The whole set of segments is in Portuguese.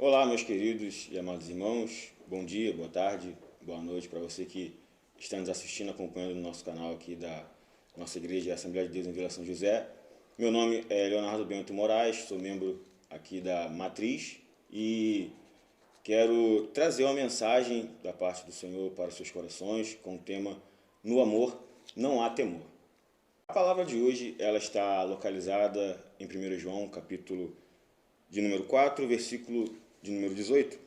Olá, meus queridos e amados irmãos. Bom dia, boa tarde, boa noite para você que está nos assistindo, acompanhando no nosso canal aqui da nossa igreja Assembleia de Deus em Vila São José. Meu nome é Leonardo Bento Moraes, sou membro aqui da Matriz e quero trazer uma mensagem da parte do Senhor para os seus corações com o tema No amor não há temor. A palavra de hoje ela está localizada em 1 João, capítulo de número 4, versículo de número 18,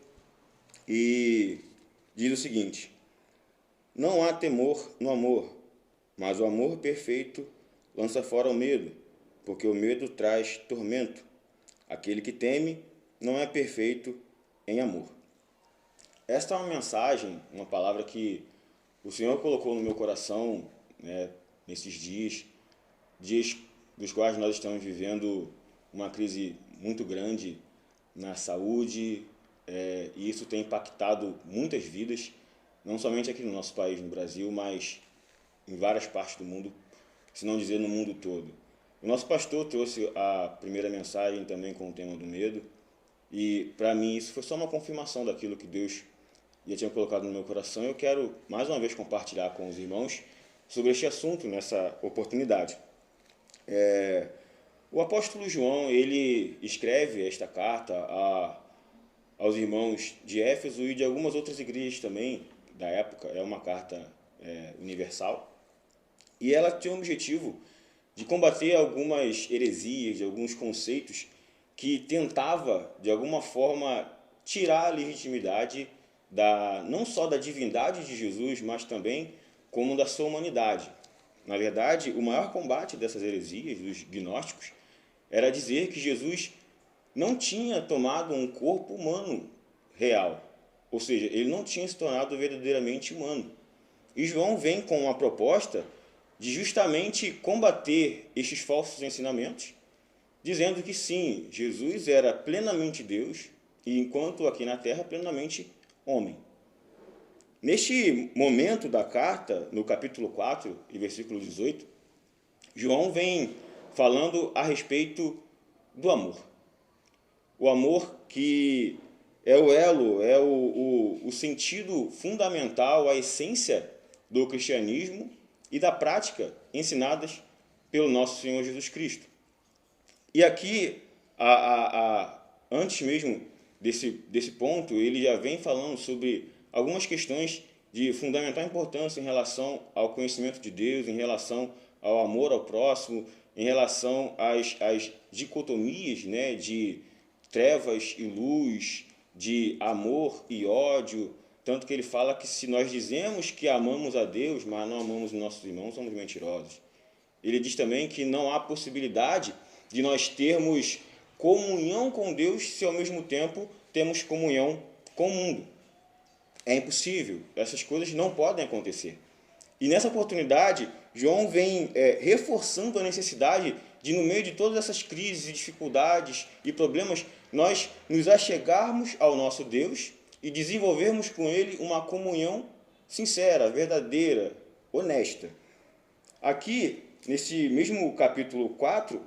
e diz o seguinte: Não há temor no amor, mas o amor perfeito lança fora o medo, porque o medo traz tormento. Aquele que teme não é perfeito em amor. Esta é uma mensagem, uma palavra que o Senhor colocou no meu coração, nesses dias dos quais nós estamos vivendo uma crise muito grande na saúde, e isso tem impactado muitas vidas, não somente aqui no nosso país, no Brasil, mas em várias partes do mundo, se não dizer no mundo todo. O nosso pastor trouxe a primeira mensagem também com o tema do medo, e para mim isso foi só uma confirmação daquilo que Deus já tinha colocado no meu coração. Eu quero mais uma vez compartilhar com os irmãos sobre este assunto nessa oportunidade. O apóstolo João, ele escreve esta carta aos irmãos de Éfeso e de algumas outras igrejas também da época. É uma carta universal. E ela tem o objetivo de combater algumas heresias, de alguns conceitos que tentava, de alguma forma, tirar a legitimidade não só da divindade de Jesus, mas também como da sua humanidade. Na verdade, o maior combate dessas heresias, dos gnósticos, era dizer que Jesus não tinha tomado um corpo humano real, ou seja, ele não tinha se tornado verdadeiramente humano. E João vem com uma proposta de justamente combater estes falsos ensinamentos, dizendo que sim, Jesus era plenamente Deus e, enquanto aqui na terra, plenamente homem. Neste momento da carta, no capítulo 4 e versículo 18, João vem falando a respeito do amor. O amor que é o elo, é o sentido fundamental, a essência do cristianismo e da prática ensinadas pelo nosso Senhor Jesus Cristo. E aqui, antes mesmo desse ponto, ele já vem falando sobre algumas questões de fundamental importância em relação ao conhecimento de Deus, em relação ao amor ao próximo, em relação às dicotomias, de trevas e luz, de amor e ódio. Tanto que ele fala que se nós dizemos que amamos a Deus, mas não amamos os nossos irmãos, somos mentirosos. Ele diz também que não há possibilidade de nós termos comunhão com Deus se ao mesmo tempo temos comunhão com o mundo. É impossível, essas coisas não podem acontecer. E nessa oportunidade, João vem reforçando a necessidade de, no meio de todas essas crises, dificuldades e problemas, nós nos achegarmos ao nosso Deus e desenvolvermos com Ele uma comunhão sincera, verdadeira, honesta. Aqui, nesse mesmo capítulo 4,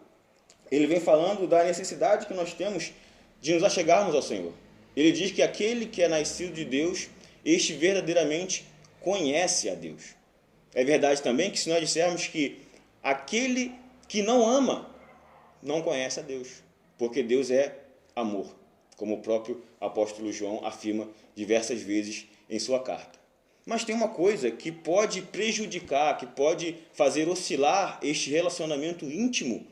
ele vem falando da necessidade que nós temos de nos achegarmos ao Senhor. Ele diz que aquele que é nascido de Deus, este verdadeiramente conhece a Deus. É verdade também que se nós dissermos que aquele que não ama, não conhece a Deus, porque Deus é amor, como o próprio apóstolo João afirma diversas vezes em sua carta. Mas tem uma coisa que pode prejudicar, que pode fazer oscilar este relacionamento íntimo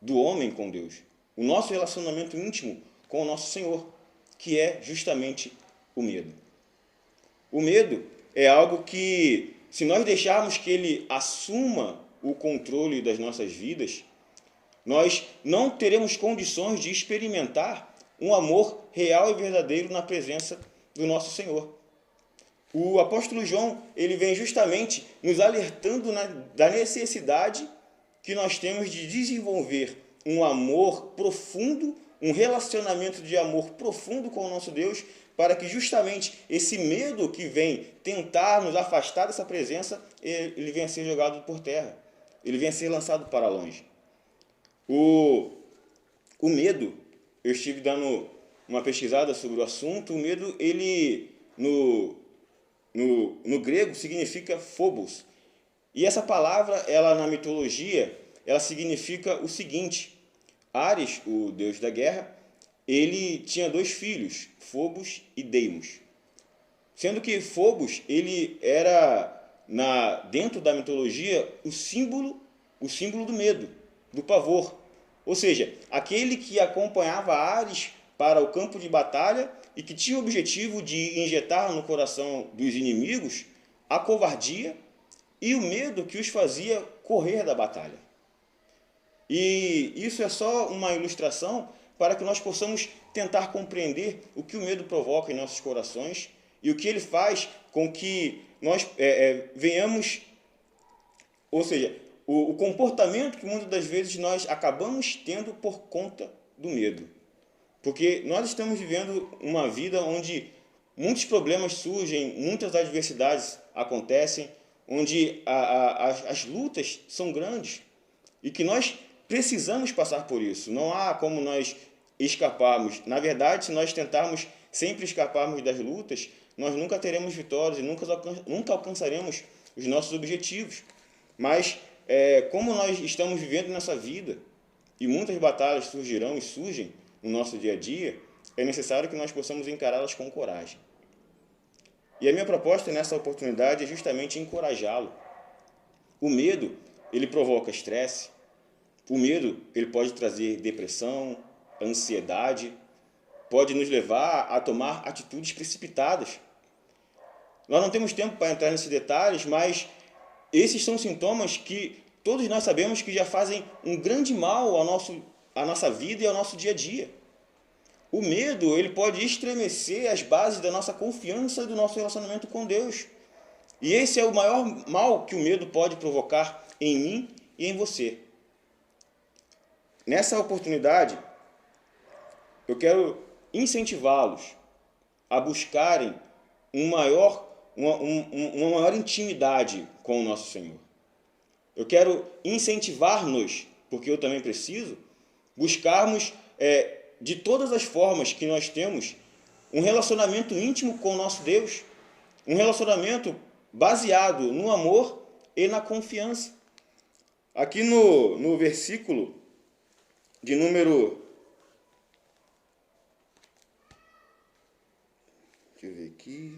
do homem com Deus, o nosso relacionamento íntimo com o nosso Senhor, que é justamente o medo. O medo é algo que, se nós deixarmos que ele assuma o controle das nossas vidas, nós não teremos condições de experimentar um amor real e verdadeiro na presença do nosso Senhor. O apóstolo João, ele vem justamente nos alertando da necessidade que nós temos de desenvolver um amor profundo, um relacionamento de amor profundo com o nosso Deus, para que justamente esse medo que vem tentar nos afastar dessa presença, ele venha a ser jogado por terra, ele venha a ser lançado para longe. O medo, eu estive dando uma pesquisada sobre o assunto, o medo, ele, no grego, significa phobos. E essa palavra, ela na mitologia, ela significa o seguinte: Ares, o deus da guerra, ele tinha dois filhos, Phobos e Deimos. Sendo que Phobos, ele era, dentro da mitologia, o símbolo do medo, do pavor. Ou seja, aquele que acompanhava Ares para o campo de batalha e que tinha o objetivo de injetar no coração dos inimigos a covardia e o medo que os fazia correr da batalha. E isso é só uma ilustração para que nós possamos tentar compreender o que o medo provoca em nossos corações e o que ele faz com que nós venhamos, ou seja, o comportamento que muitas das vezes nós acabamos tendo por conta do medo. Porque nós estamos vivendo uma vida onde muitos problemas surgem, muitas adversidades acontecem, onde as lutas são grandes e que nós precisamos passar por isso. Não há como nós escaparmos. Na verdade, se nós tentarmos sempre escaparmos das lutas, nós nunca teremos vitórias e nunca alcançaremos os nossos objetivos. Mas, como nós estamos vivendo nessa vida, e muitas batalhas surgirão e surgem no nosso dia a dia, é necessário que nós possamos encará-las com coragem. E a minha proposta nessa oportunidade é justamente encorajá-lo. O medo, ele provoca estresse. O medo, ele pode trazer depressão, ansiedade, pode nos levar a tomar atitudes precipitadas. Nós não temos tempo para entrar nesses detalhes, mas esses são sintomas que todos nós sabemos que já fazem um grande mal à nossa vida e ao nosso dia a dia. O medo, ele pode estremecer as bases da nossa confiança e do nosso relacionamento com Deus. E esse é o maior mal que o medo pode provocar em mim e em você. Nessa oportunidade, eu quero incentivá-los a buscarem uma maior intimidade com o nosso Senhor. Eu quero incentivar-nos, porque eu também preciso, buscarmos de todas as formas que nós temos um relacionamento íntimo com o nosso Deus, um relacionamento baseado no amor e na confiança. Aqui no versículo de número... Deixa eu ver aqui...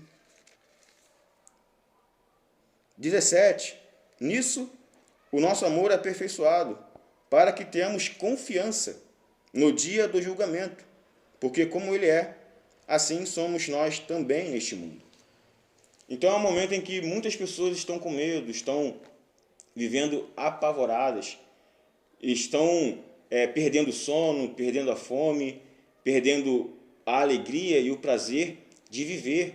17. Nisso, o nosso amor é aperfeiçoado, para que tenhamos confiança no dia do julgamento, porque como ele é, assim somos nós também neste mundo. Então é um momento em que muitas pessoas estão com medo, estão vivendo apavoradas, estão perdendo o sono, perdendo a fome, perdendo a alegria e o prazer de viver.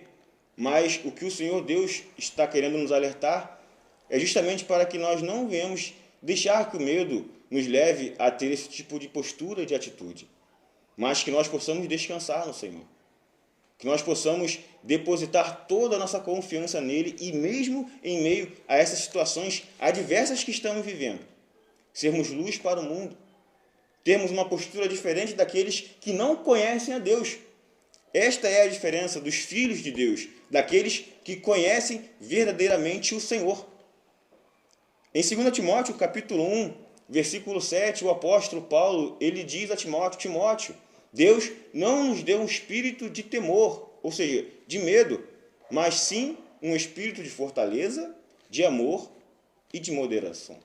Mas o que o Senhor Deus está querendo nos alertar é justamente para que nós não venhamos deixar que o medo nos leve a ter esse tipo de postura e de atitude, mas que nós possamos descansar no Senhor, que nós possamos depositar toda a nossa confiança nele e mesmo em meio a essas situações adversas que estamos vivendo, sermos luz para o mundo, termos uma postura diferente daqueles que não conhecem a Deus. Esta é a diferença dos filhos de Deus, daqueles que conhecem verdadeiramente o Senhor. Em 2 Timóteo, capítulo 1, versículo 7, o apóstolo Paulo, ele diz a Timóteo, Deus não nos deu um espírito de temor, ou seja, de medo, mas sim um espírito de fortaleza, de amor e de moderação.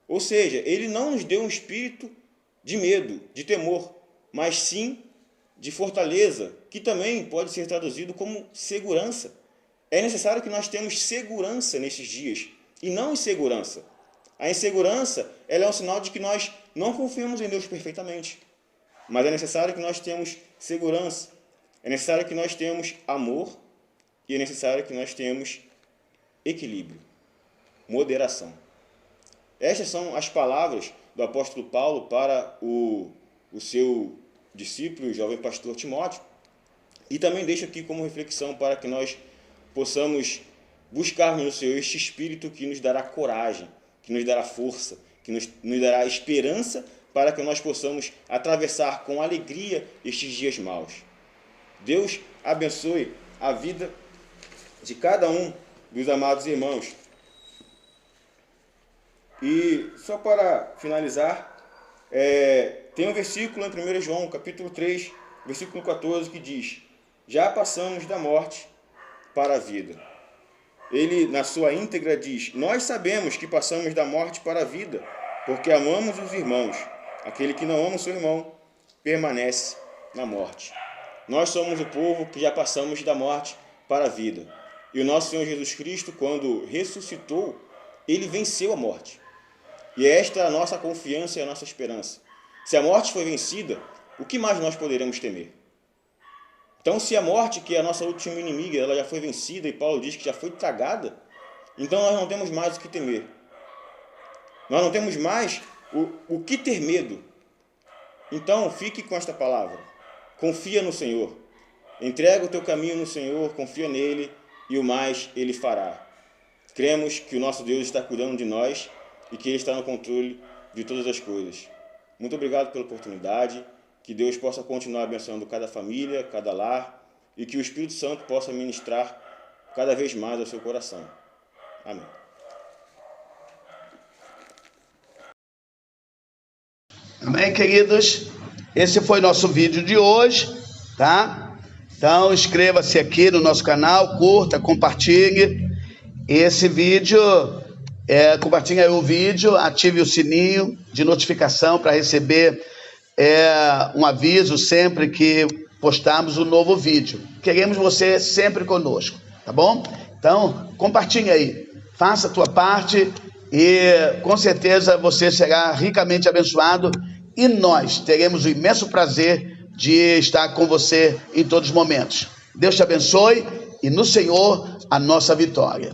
Ou seja, ele não nos deu um espírito de medo, de temor, mas sim de fortaleza, que também pode ser traduzido como segurança. É necessário que nós tenhamos segurança nesses dias, e não insegurança. A insegurança, ela é um sinal de que nós não confiamos em Deus perfeitamente. Mas é necessário que nós tenhamos segurança, é necessário que nós tenhamos amor, e é necessário que nós tenhamos equilíbrio, moderação. Estas são as palavras do apóstolo Paulo para o seu discípulo, o jovem pastor Timóteo. E também deixo aqui como reflexão para que nós possamos buscar no Senhor este Espírito que nos dará coragem, que nos dará força, que nos dará esperança para que nós possamos atravessar com alegria estes dias maus. Deus abençoe a vida de cada um dos amados irmãos. E só para finalizar, tem um versículo em 1 João, capítulo 3, versículo 14, que diz: já passamos da morte para a vida. Ele, na sua íntegra, diz: nós sabemos que passamos da morte para a vida, porque amamos os irmãos. Aquele que não ama o seu irmão permanece na morte. Nós somos o povo que já passamos da morte para a vida. E o nosso Senhor Jesus Cristo, quando ressuscitou, ele venceu a morte. E esta é a nossa confiança e a nossa esperança. Se a morte foi vencida, o que mais nós poderemos temer? Então, se a morte, que é a nossa última inimiga, ela já foi vencida, e Paulo diz que já foi tragada, então nós não temos mais o que temer. Nós não temos mais o que ter medo. Então, fique com esta palavra. Confia no Senhor. Entrega o teu caminho no Senhor, confia nele, e o mais ele fará. Cremos que o nosso Deus está cuidando de nós e que ele está no controle de todas as coisas. Muito obrigado pela oportunidade. Que Deus possa continuar abençoando cada família, cada lar, e que o Espírito Santo possa ministrar cada vez mais ao seu coração. Amém. Amém, queridos? Esse foi nosso vídeo de hoje, tá? Então, inscreva-se aqui no nosso canal, curta, compartilhe esse vídeo, compartilhe aí o vídeo, ative o sininho de notificação para receber um aviso sempre que postarmos um novo vídeo. Queremos você sempre conosco, tá bom? Então, compartilhe aí, faça a tua parte e com certeza você será ricamente abençoado e nós teremos o imenso prazer de estar com você em todos os momentos. Deus te abençoe e no Senhor a nossa vitória.